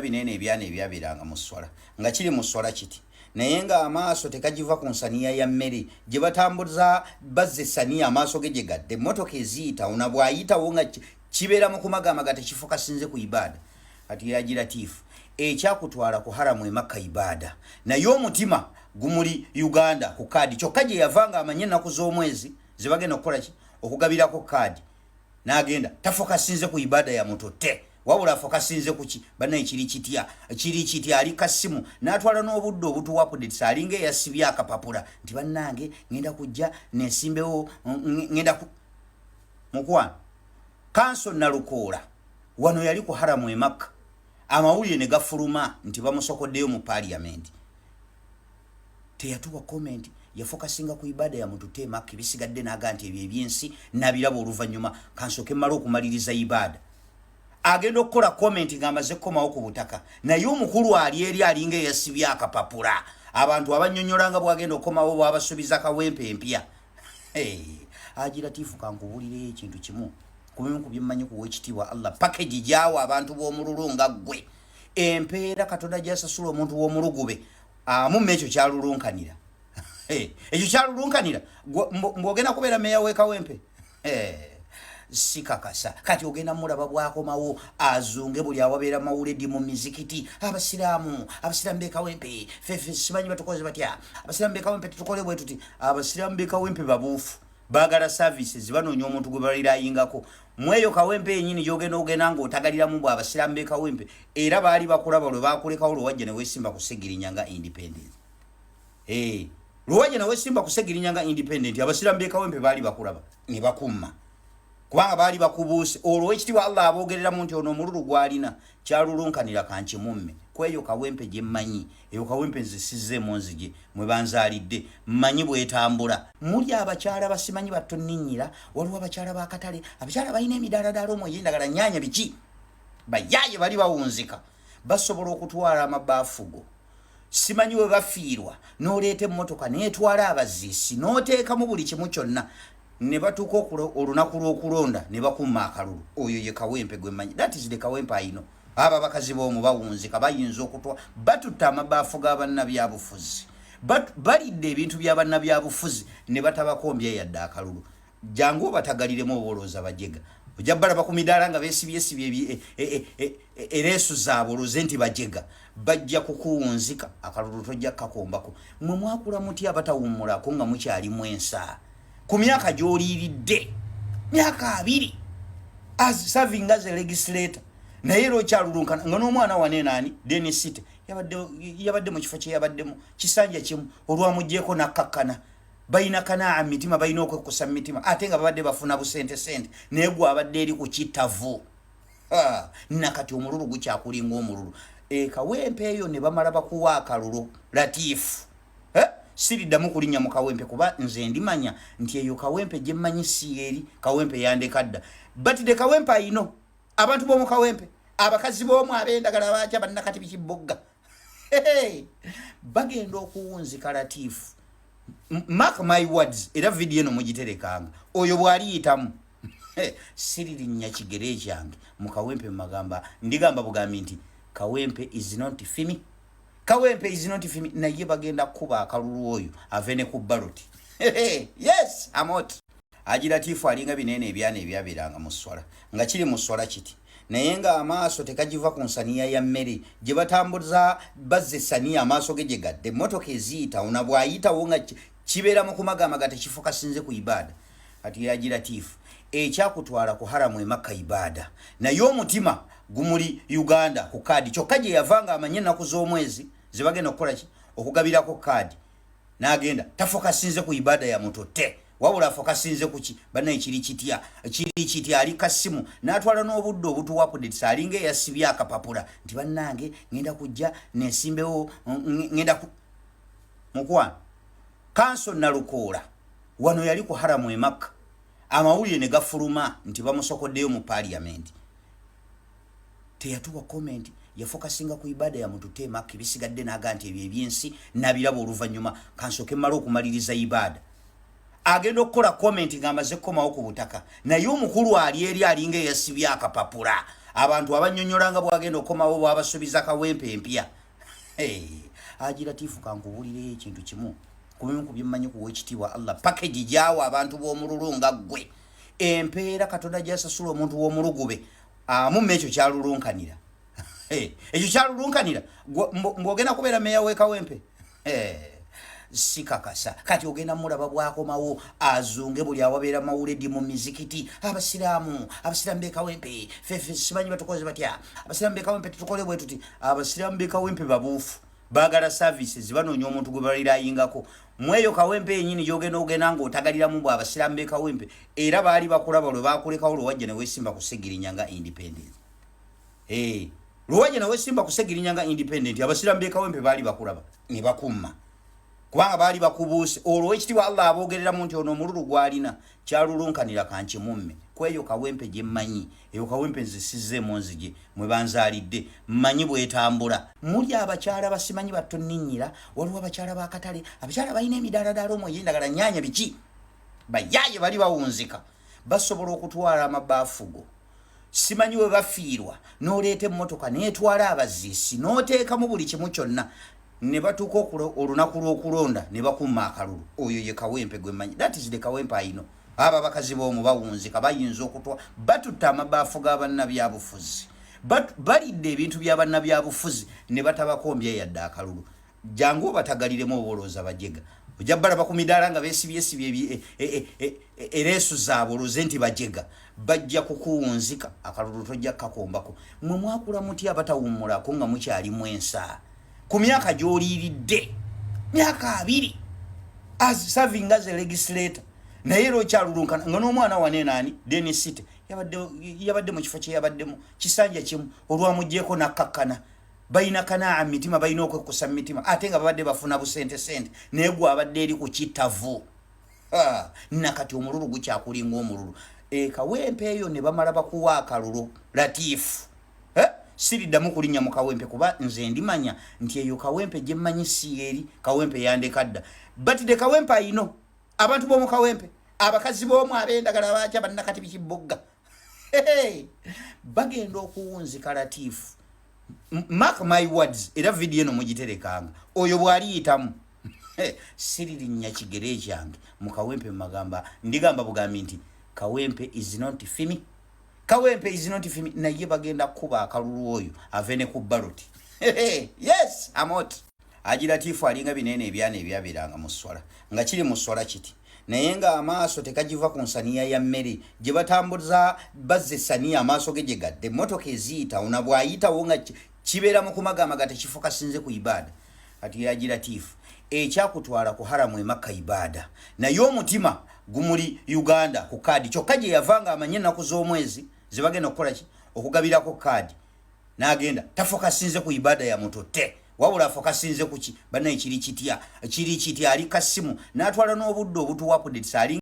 binene ebyana ebyabiranga mu swala nga kiri mu swala kiti naye nga amaaso tekagiva ku nsaniya ya mmere gye batambuza bazze essaniya amaaso ge gyegadde emmotoka eziyita ona bw'ayitawo nga kibeera mu kumagamaga tekifokasinze ku ibaada kati yagira tiifu ekyakutwala ku haramu emakka ibaada naye omutima gumuli Uganda ku kaadi kyokka gye yavanga amanye ennaku z'omwezi zibagenda okukola ki okugabirako kaadi n'agenda tafokasinze ku ibaada ya mutotte wabula afokasinze kuki banaye kiri kitya ali kasimu n'atwala n'obudde obutuwapudetisa alinga eyasibye akapapula nti bannange ngenda kujja nesimbewo ngenda mukwana kanso nalukoola wano yali ku haramu emakka amawulire ne gafuluma nti bamusokoddeyo mu parliament teyatuwa comment yafokasinga ku ibaada ya mututte emakka ebisigadde n'aga nti ebyo ebyensi nabiraba oluvannyuma kansoke mmala okumaliriza ibaada agenda okukola comment ng'amaze kukomawo ku butaka naye omukulu ali eri alinga eyasibye akapapula abantu abannyonnyolanga bwagenda okukomawo bwabasuubiza kawempe empya agira tiifu kankubulire ekintu kimu kubimu ku byemmanyi kuwa ekitiibwa Allah package gyawa abantu b'omululu nga ggwe empeera katonda gyasasula omuntu w'omulugube mumma ekyo kyalulunkanira ekyo kyalulunkanira ng'ogenda kubeera meya w'ekawempe sikakasa kati ogenda mulaba bwakomawo azunge buli awabeera mawuledi mu mizikiti abasiraamu b'ekawempe fefe simanyi batukoze batya abasiraamu b'ekawempe tutukole bwe tuti abasiraamu b'ekawempe babuufu baagala services banoonya omuntu gwe balirayingako mweyo kawempe yenyini gyogenda ogenda ng'otagaliramu bwe abasiraamu b'ekawempe era baali bakulaba lwe bakulekawo lwe wajja ne weesimba kusegirinya nga independent lwe wajja ne weesimba kusegirinya nga independent abasiraamu b'ekawempe baali bakulaba ne bakumma kubanga baali bakubuuse olwo ekitiibwa Allah aboogereramu nti ono omululu gwalina kyalulunkanira kankimumme kweyo kawempe gye mmanyi eyo kawempe nze sizzeemu nzige mwe banzaalidde mmanyi bwetambula muli abakyala basimanyi battonninnyira waliwo abakyala bakatale abakyala balina emidaladala omwe yendagala nyaanya biki bayaaye bali bawunzika basobola okutwala amabaafugo simanyi we bafiirwa n'oleeta emmotoka neetwala abaziisi n'oteekamu buli kimu kyonna ne batuuka olunaku lw'okulonda ne bakumma akalulu oyo ye kawempe gwe mmanyi that is the kawempe ayino abo abakazi b'omu bawunzika bayinza okutwa batutta amabaafu g'abannabyabufuzi balidde ebintu by'abannabyabufuzi ne batabakombya yadde akalulu jangu obatagaliremu obolooza bajega ojja balaba ku midaala nga beesibyesibye ereesu zaabwe oluze nti bajega bajja kukuwunzika akalulu tojja kukakombako mwe mwakula muti abatawummulako nga mukyalimu ensa ku myaka gy'oliiridde myaka 2 as serving as a legislator naye lwo kyalulunkana nga n'omwana wane naani Dennis Site yabadde mu kifo kye yabaddemu kisanja kimu olwamugjeeko nakkakkana balina kanaa mitima balina okwekusa mu mitima ate nga babadde bafuna busente naye gwe abadde eri ku kittavu nakati omululu gukyakulinga omululu kawempe eyo ne bamala bakuwa akalulu latiifu siriddamu kulinnya mu kawempe kuba nze ndimanya nti eyo kawempe gye mmanyi si eri kawempe yandekadda but de kawempe ayino abantu b'omu kawempe abakazi b'omu ab'endagala baakya bannakati bikibogga bagenda okuwunzika latiifu mark my words era vidiyo eno mugiterekanga oyo bw'aliyitamu siririnnya kigere kyange mu kawempe mumagamba ndigamba bugambi nti kawempe is not fimi kawempe is not fimi naye bagenda kuba akalulu oyo avene ku baloti yes amot agira tiifu alinga binene ebyana ebyabiranga mu swala nga kiri mu swala kiti naye nga amaaso tekagiva ku nsaniya ya mmere gye batambuza bazze essaniya amaaso ge gyegadde emmotoka eziyita ona bw'ayitawo nga kibeera mu kumagamaga tekifokasinze ku ibaada kati yagira tiifu ekyakutwala ku haramu emakka ibaada naye omutima gumuli Uganda ku kaadi kyokka gye yavanga amanye ennaku z'omwezi zibagenda okukola ki okugabirako kaadi n'agenda tafokasinze ku ibaada ya mutotte wabula afokasinze kuki banaye kiri kitya ali kasimu n'atwala n'obudde obutuwapudetisa alinga eyasibye akapapula nti bannange ngenda kujja nesimbewo ngenda mukwana kanso nalukoola wano yali ku haramu emakka amawulire ne gafuluma nti bamusokoddeyo mu parliament teyatuwa comment yafokasinga ku ibaada ya mututte emakka ebisigadde n'aga nti ebyo ebyensi nabiraba oluvannyuma kansoke mmala okumaliriza ibaada agenda okukola comment ng'amaze kukomawo ku butaka naye omukulu ali eri alinga eyasibye akapapula abantu abanyonyolanga bwagenda okomawo bwabasubiza kawempe empya. Haji Latifu kankubulire ekintu kimu kubimu kubimmanyi kuwa ekitiibwa Allah package gyawa abantu b'omululu nga ggwe empeera Katonda gyasasula omuntu w'omulugube amume ekyo kyalulunkanira ekyo kyalulunkanira ng'ogenda kubeera meya w'e Kawempe sikakasa kati ogenda mulaba bwakomawo azunge buli awabeera mawuledi mu mizikiti abasiraamu b'e Kawempe fefe simanyi batukoze batya abasiraamu b'e Kawempe tutukole bwe tuti abasiraamu b'e Kawempe babuufu bagala services banoonya omuntu gwe balirayingako mweyo Kawempe yenyini gyogenda ogenda ng'otagaliramu bwe abasiraamu b'e Kawempe era baali bakulaba lwe bakulekawo lwe wajja ne weesimba ku Segirinya nga independent lwe wajja ne weesimba ku Segirinya nga independent abasiraamu b'e Kawempe baali bakulaba ne bakumma kubanga baali bakubuuse olwo ekitiibwa Allah aboogereramu nti ono omululu gwalina kyalulunkanira kankimumme kweyo Kawempe gye mmanyi eyo Kawempe nze sizzeemu nzige mwe banzaalidde mmanyi bwetambula muli abakyala basimanyi battonninnyira waliwo abakyala b'akatale abakyala balina emidaalaadaala omwo egy'endagala nnyanya biki bayaaye bali bawunzika basobola okutwala amabaafugo simanyi we bafiirwa n'oleeta emmotoka n'etwala abaziisi n'oteekamu buli kimu kyonna ne batuuka olunaku lw'okulonda ne bakumma akalulu oyo ye Kawempe gwe mmanyi that is the Kawempe ayino abo abakazi b'omu bawunzika bayinza okutwa batutta amabaafu g'abannabyabufuzi balidde ebintu by'abannabyabufuzi ne batabakombya yadde akalulu jangu obatagaliremu obolooza bajega ojja balaba ku midaala nga beesibyesibye ereesu zaabwe oluze nti bajega bajja kukuwunzika akalulu tojja kukakombako mwe mwakula muti abatawummulako nga mukyalimu ensa ku myaka gy'oliiridde myaka 2 as serving as a legislator naye lwo kyalulunkana nga n'omwana wane naani Dennis City yabadde mu kifo kye yabaddemu kisanja kimu olwamuggyeko nakkakkana balina kanaa mitima balina okwekusa mu mitima ate nga babadde bafuna busente naye gwe abadde eri ku kitavu nakati omululu gukyakulinga omululu Kawempe eyo ne bamala bakuwa akalulu Latifu siriddamu kulinnya mu Kawempe kuba nze ndimanya nti eyo Kawempe gye mmanyi si eri Kawempe yandekadda but the Kawempe ayino abantu b'omu Kawempe abakazi b'omu ab'endagala baakya bannakati bikibogga bagenda okuwunzika Latifu mark my words era video eno mugiterekanga oyo bw'aliyitamu siririnnya kigere kyange mu Kawempe magamba ndigamba bugambi nti Kawempe is not fimi Kawempe is not fimi naye bagenda kuba akalulu oyo avene ku ballot yes I'm out Haji Latifu alinga binene ebyana ebyaberanga mu swala nga kiri mu swala kiti naye nga amaaso tekagiva ku nsaniya ya mmere gye batambuza bazze saniya amaaso ge gyegadde emmotoka eziyita ona bw'ayitawo nga kibeera mu kumagamaga tekifuka sinze ku ibada kati Haji Latifu ekyakutwala ku haramu Makka ibada naye omutima gumuli Uganda ku kaadi kyokka gye yavanga amanye ennaku z'omwezi ze bagenda okukola ki okugabirako kaadi n'agenda tafuka sinze ku ibada ya mutotte wabula afoka sinze kuki banaye kiri kitya ali kasimu n'atwala n'obudde obutuwa updates ali